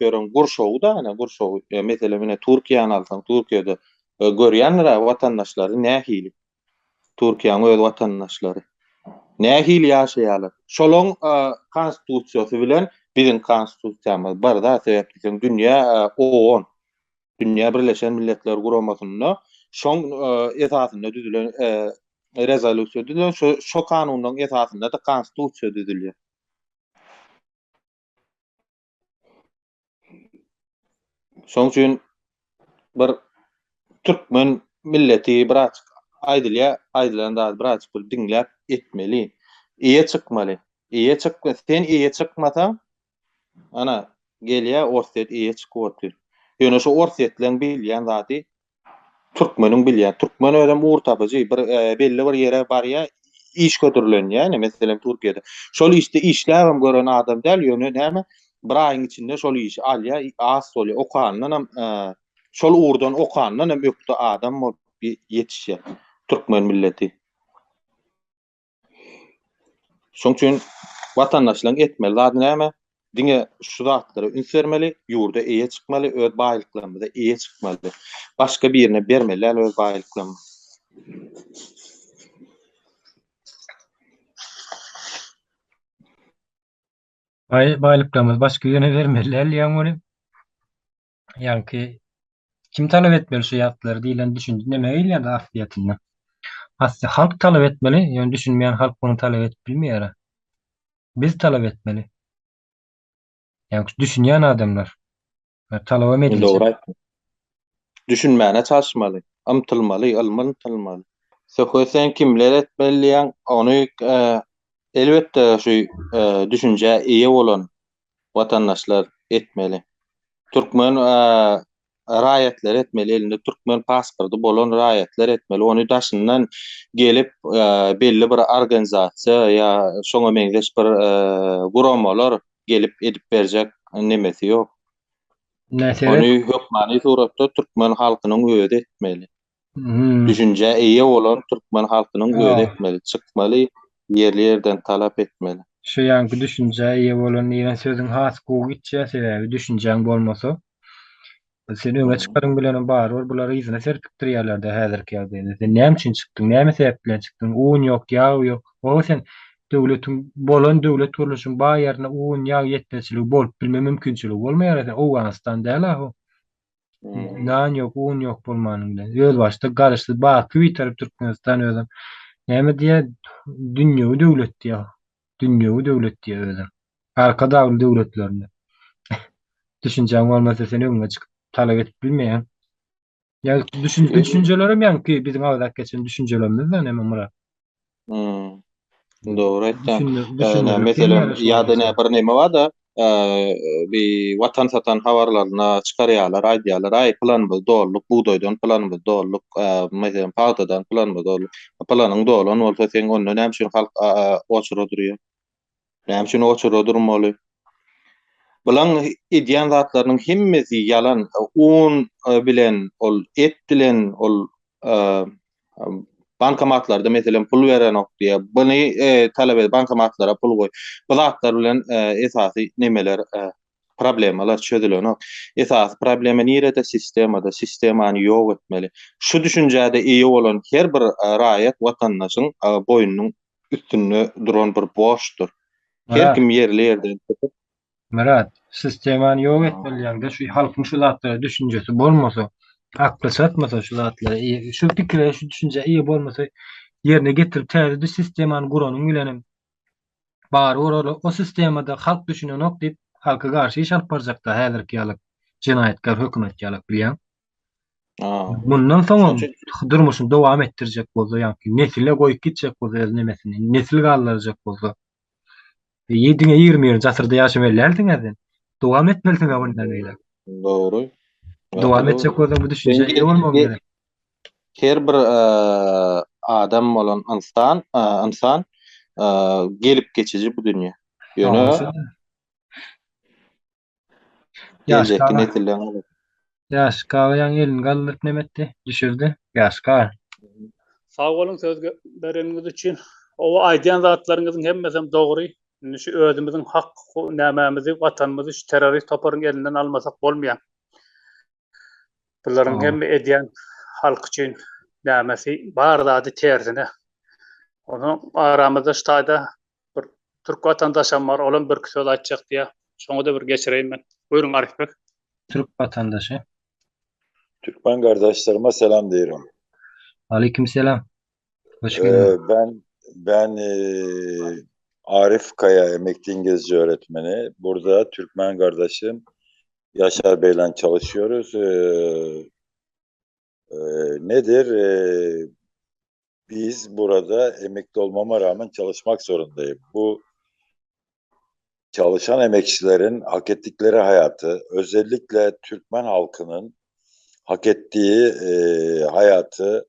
ýören gurşowda, gurşow meselem Türkiýany alsaň, Türkiýede görýänler watandaşlary nähili. Türkiýanyň öz watandaşlary nähili ýaşaýarlar. Şolaň konstitusiýasy bilen biziň konstitusiýamyz barda sebäpli dünýä OON, Dünýä Birleşen Milletler Guramasyna şoň esasynda düzülen rezolýusiýa düzülen şo kanundan esasynda da konstitusiýa düzülýär. Şoň üçin bir türkmen milleti biraz aýdylan da biraz bu diňläp etmeli. Iýe çykmaly. Sen iýe çykmasaň, ana gelýär orset iýe çykyp otyr. Ýöne şu orsetleň bilýän zaty türkmeniň bilýän. Türkmen ödem uğur tapajy, bir belli bir ýere barýa iş götürilen, ýani meselem Türkiýede. Şol işte işläp gören adam däl, ýöne näme? Bir aýyň içinde şol işi alýa, az bolýar, okandan şol uğurdan okandan ökde adam bolup ýetişýär. Türkmen milleti. Şoň üçin Vatandaşlaryň etmeli zady näme? Diňe şu zatlara üns bermeli, ýurda eýe çykmaly, öz baýlyklarynda eýe çykmaly. Başga birine bermeli öz baýlyklaryny. Baýlyklarymyz başga ýöne bermeliler ýa-ni ýa-ki kim talap etmeli şu ýatlary diýilen düşündi näme eýlärdi aslında? Aslında halk talap etmeli, ýöne düşünmeýän halk bunu talap edip bilmeýär. Biz talap etmeli. Ýa-ni düşünýän adamlar talap edilýär. Dogry aýtdy. Düşünmäne çalışmaly, ymtylmaly, ymtylmaly. Söhbet kimler etmeliýän, ony elbetde şu düşünje eýe bolan vatandaşlar etmeli. Türkmen raýatlar etmeli, elinde türkmen pasportu bolan raýatlar etmeli. Ony daşyndan gelip belli bir organizasiýa ýa şoňa meňzeş bir guramalar gelip edip berjek nemesi ýok. Ony hökmany suratda türkmen halkynyň öýde etmeli. Düşünje eýe bolan türkmen halkynyň öýde etmeli, çykmaly, yerli yerden talap etmeli. Şu ýanky düşünje eýe bolan ýene sözüň has gowy gitjä sebäbi düşünjeň bolmasa sen öňe çykaryň bilen bar bol bular ýyzyna serpip durýarlar-da häzirki ýagdaýda. Sen näme üçin çykdyň, näme sebäp bilen çykdyň? Un ýok, ýag ýok. O sen döwletiň bolan döwlet kuruluşyň baý ýerine un, ýag ýetmezçiligi bolup bilme mümkinçiligi bolmaýar. Sen Awganistan däl aho. Nan ýok, un ýok bolmanyň bilen. Ýöl başda garaşdy, baky bitirip Türkmenistan özüm. Näme diýe dünýäwi döwlet diýär. Dünýäwi döwlet diýär özüm. Arka dagly döwletlerinde. Düşünjeň bolmasa sen öňe çykyp talap edip bilmeýän. Ya düşünjelerim ýa-ki biziň awdak geçen düşünjelerimiz näme Murat? Dogry aýtdy. Meselem ýa-da bir näme bar-da, bir watan satan habarlaryna çykarýarlar, aýdýarlar, "Aý planymyz doluk, buğdoýdan planymyz doluk, meselem paýtadan planymyz doluk." Planyň dolan bolsa sen onda näme üçin halk oçura durýar? Näme üçin oçura durmaly? Bulan edýän zatlarynyň hemmesi ýalan. Un bilen, ol et bilen, ol bankomatlarda meselem pul berenok diýe. Buny talap edip bankomatlara pul goý. Bu zatlar bilen esasy nemeler problemalar çözülenok. Esas problema nirede sistemada, sistemany ýok etmeli. Şu düşünjäde eýe bolan her bir raýat watandaşyň boýnunyň üstünde duran bir boşdur. Her kim yerli yerden tutup Murat, sistemany ýok etmeli ýa-da şu halkyň şu zatlara düşünjesi bolmasa, akly satmasa şu zatlara, şu pikire, şu düşünje iyi bolmasa yerine getirip täze sistemany guranyň bilenim. Bar o sistemada halk düşünenok diýip halka garşy iş alyp barjakda häzirki ýaly jinaýatkar hökümet ýaly bilýän. Bundan soň durmuşyny dowam etdirjek bolsa ýa-ki nesile goýup gitjek bolsa nemesini, nesil galdyrjak bolsa 7-20 asyrda ýaşamalydyň äzen. Dowam etmelisin bundan beýle. Dogry. Dowam etjek bolsa bu düşünje iyi bolmagy gerek. Her bir adam bolan insan gelip geçici bu dünýä. Ýöne gelecek nesilden Yaş kağıyan elini kaldırıp nemetti, düşürdü. Yaş kağır. Sağ olun söz bereniňiz üçin. O aýdýan zatlaryňyzyň hemmesi dogry. Şu özümizin hak nämämizi, watanymyzy şu terörist toparyň elinden almasak bolmaýan. Buların hemme edýän halk üçin nämäsi bar zady tersine. Onu aramızda ştaýda bir Türk watandaşam bar, olan bir söz aýtjak diýe. Şoňa da bir geçireyim ben. Buyurun Arif Bey. Türk vatandaşı. Türkmen kardeşlerime selam diyorum. Aleykümselam. Hoş geldin. Ben Arif Kaya, emekli İngilizce öğretmeni. Burada Türkmen kardeşim Yaşar Bey'le çalışıyoruz. Nedir? Biz burada emekli olmama rağmen çalışmak zorundayım. Bu çalışan emekçilerin hak ettikleri hayatı, özellikle Türkmen halkının hak ettiği hayatı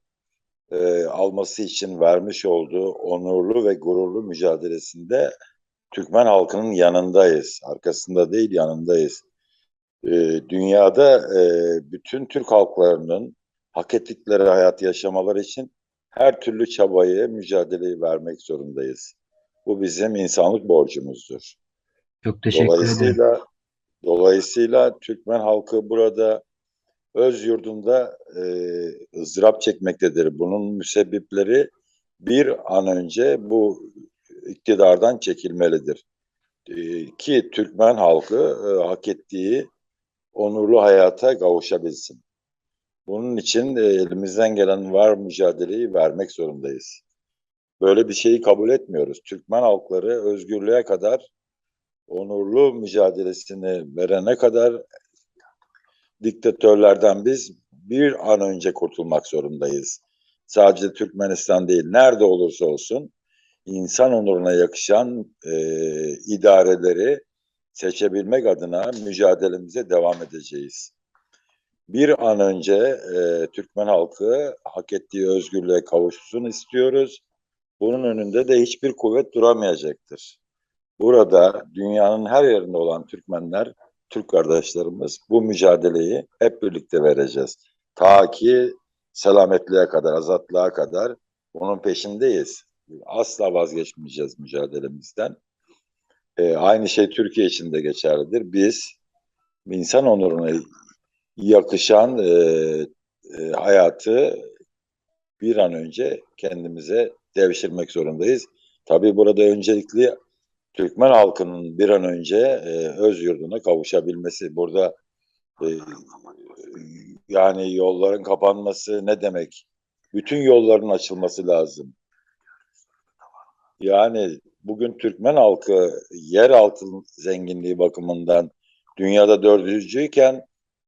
alması için vermiş olduğu onurlu ve gururlu mücadelesinde Türkmen halkının yanındayız. Arkasında değil, yanındayız. Dünyada bütün Türk halklarının hak ettikleri hayatı yaşamaları için her türlü çabayı, mücadeleyi vermek zorundayız. Bu bizim insanlık borcumuzdur. Çok teşekkür ederim. Dolayısıyla Türkmen halkı burada öz yurdunda ızdırap çekmektedir. Bunun müsebbipleri bir an önce bu iktidardan çekilmelidir. Ki Türkmen halkı hak ettiği onurlu hayata kavuşabilsin. Bunun için elimizden gelen var mücadeleyi vermek zorundayız. Böyle bir şeyi kabul etmiyoruz. Türkmen halkları özgürlüğe kadar onurlu mücadelesini verene kadar diktatörlerden biz bir an önce kurtulmak zorundayız. Sadece Türkmenistan değil, nerede olursa olsun insan onuruna yakışan idareleri seçebilmek adına mücadelemize devam edeceğiz. Bir an önce Türkmen halkı hak ettiği özgürlüğe kavuşsun istiyoruz. Bunun önünde de hiçbir kuvvet duramayacaktır. Burada dünyanın her yerinde olan Türkmenler, Türk kardeşlerimiz bu mücadeleyi hep birlikte vereceğiz. Ta ki selametliğe kadar, azatlığa kadar onun peşindeyiz. Asla vazgeçmeyeceğiz mücadelemizden. Aynı şey Türkiye için de geçerlidir. Biz insan onuruna yakışan hayatı bir an önce kendimize devşirmek zorundayız. Tabii burada öncelikli Türkmen halkının bir an önce öz yurduna kavuşabilmesi. Burada yani yolların kapanması ne demek? Bütün yolların açılması lazım. Yani bugün Türkmen halkı yeraltı zenginliği bakımından dünyada 4.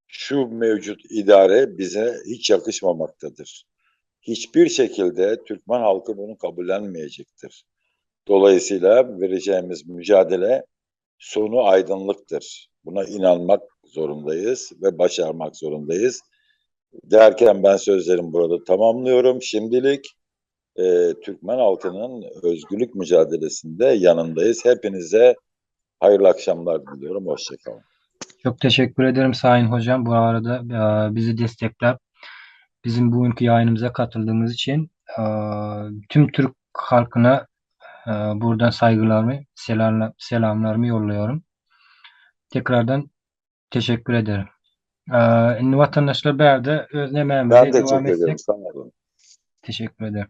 şu mevcut idare bize hiç yakışmamaktadır. Hiçbir şekilde Türkmen halkı bunu kabullenmeyecektir. Dolayısıyla vereceğimiz mücadele sonu aydınlıktır. Buna inanmak zorundayız ve başarmak zorundayız. Derken ben sözlerimi burada tamamlıyorum. Şimdilik Türkmen halkının özgürlük mücadelesinde yanındayız. Hepinize hayırlı akşamlar diliyorum. Hoşçakalın. Çok teşekkür ederim Sayın Hocam. Bu arada bizi desteklep bizim bugünkü yayınımıza katıldığınız için tüm Türk halkına buradan saygılarımı, selamlarımı yolluyorum. Tekrardan teşekkür ederim. Indi vatandaşlar berde öz Ben emeğimize de devam teşekkür ederim. etsek. Sağ olun. Teşekkür ederim.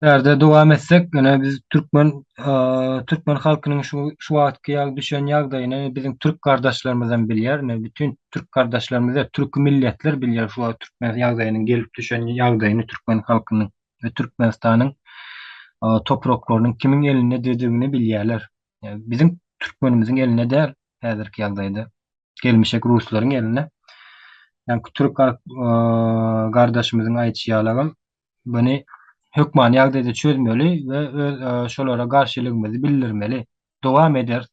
Berde devam etsek, yine biz Türkmen halkının şu wagtky düşen ýagdaýyny bizim Türk kardeşlerimizden bilýär. Bütün Türk kardeşlerimize, Türk milletler bilýär şu Türkmen ýagdaýynyň gelip düşen ýagdaýyny Türkmen halkynyň ve Türkmenistanyň topraklarynyň kimin eline dediğini bilýärler. Yani bizim Türkmenimiziň eline däl häzirki ýagdaýda gelmişek Ruslaryň eline. Yani Türk kardeşimizin aýtýarlygyn bunu hükman ýagdaýda çözmeli ve şolara garşylygymyzy bildirmeli. Dowam eder.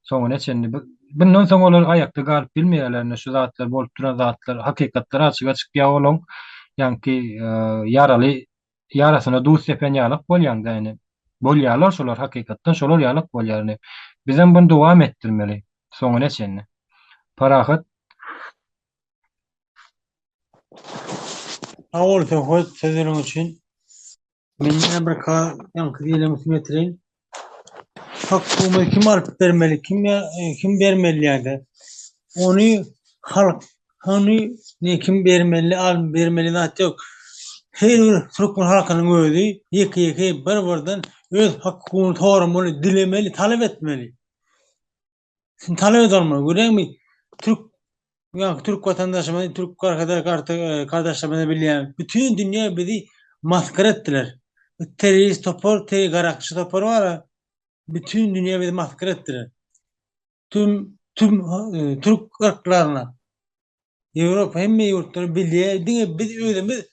Soňra çenli bundan soň olar aýakda galyp bilmeýärler, şu zatlar bolup duran zatlar hakykatlar açyga çykýar bolan, ýa-ni ýaraly ýarasyna duz sepen ýalyk bolýan ýani. Bolýarlar şolar hakykatdan şolar ýalyk bolýar. Bizem bunu dowam etdirmeli. Soňra çenli. Parahat Awol hoş sözlerin için benim bir yankı diyelim getirin. Hakkımı kim alıp vermeli, kim vermeli yani. Onu halk, kim vermeli, vermeli zaten yok. Her Türkmen halkının özü yeki barbardan öz hakkını tormalı, dilemeli, talep etmeli. Şimdi talep edilmeli. Görüyor musun? Türk vatandaşımız, Türk kardeşlerimiz bilen bütün dünya bizi maskara ettiler. Terörist topar, garakçı topar var ya, bütün dünya bizi maskara ettiler. Tüm Türk ırklarına, Avrupa hem yurtları bildiği, biz özümüz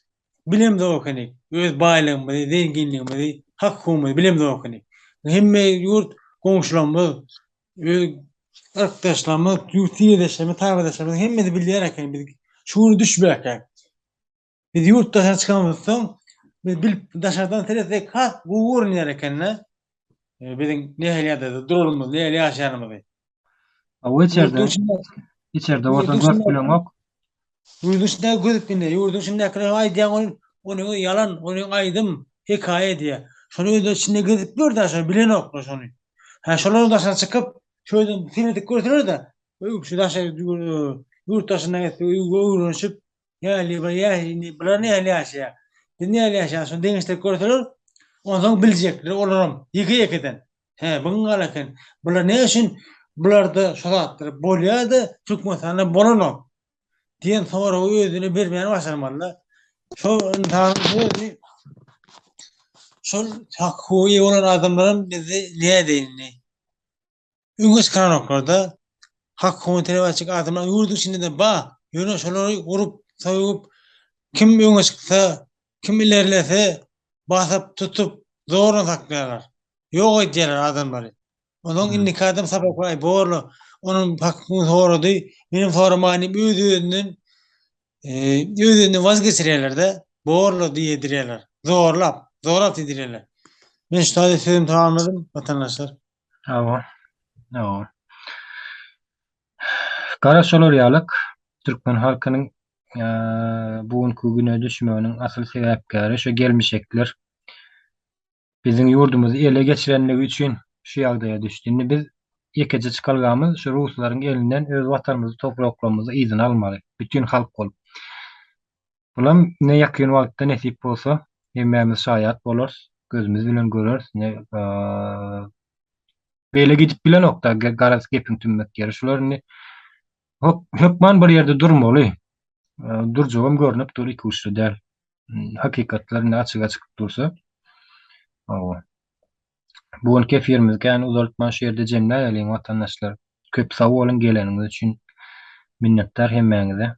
bilemde okunik. Öz baylığımızı, zenginliğimizi, hakkımızı bilemde okunik. Hem yurt komşularımız, arkadaşlarımız, yurtdaşlarımız, tabidaşlarımız hemmesi bilýärek biz şunu düşmeyek. Biz yurt dışına çıkamazsan biz dışarıdan tersek ha gururnaýar ekenler. Bizim nähilerde durulmaz, nähili ýaşanymyzy. içeride orada göz bilen ok. Yurduşda gözükmünde, yurduşunda aýdýan onu yalan, onu aýdym, hekaye diye. şonu öýde içinde gezip bir de şonu bilen oklar şonu. Ha şolar da çıkıp şöýden filmde görseler de şu daşa yurt daşına gitip öýrenşip ýaly bir ýaly bilen ýaly ýaşa. Dinle ýaly ýaşa şonu deňişde görseler ondan biljekler olaram ýeke-ýekeden. He buňalaken bular ne üçin bularda şolatdyr bolýardy türkmensana bolanok diýen sonra özüni bermeýän başarmalylar. Şol hakky olan adamların bizi niye değinli? Üngüs karanoklarda hakky televaçık adamlar yurdu içinde de yöne şoları vurup soyup kim üngüs çıksa kim ilerlese basıp tutup zorla saklarlar. Yok ediyorlar adamları. Onun inni adam sabah var borlu onun hakkını sorudu. Benim sorumani özünden vazgeçirirler de borlu diye dirirler. Zorlap didirler. Ben şu tane sözümü tamamladım vatandaşlar. Awa. Awa. Garaşolar ýalyk türkmen halkynyň bugünkü güne düşmeginiň asyl sebäpkäri şu gelmişekler. Biziň ýurdumuzy ele geçirenligi üçin şu ýagdaýa düşdüni biz ýekece çykalgamyz şu ruslaryň elinden öz watanymyzy, topraklarymyzy izin almaly. Bütün halk bolup. Bulam ne ýakyn wagtda nesip bolsa, hemmämiz şaýat bolar, gözümüz bilen görür. Beýle gidip bilen okda garaz gepiň tümmek ýeri. Şular ne hukman bir ýerde durmaly. Durjagam görnüp dur iki uçlu däl. Hakykatlar ne açyk dursa. Awa. Bugün efirimizge uzaltman şeýerde jemläýäliň watandaşlar. Köp sag bolun geleniňiz üçin minnetdar hemmäňize.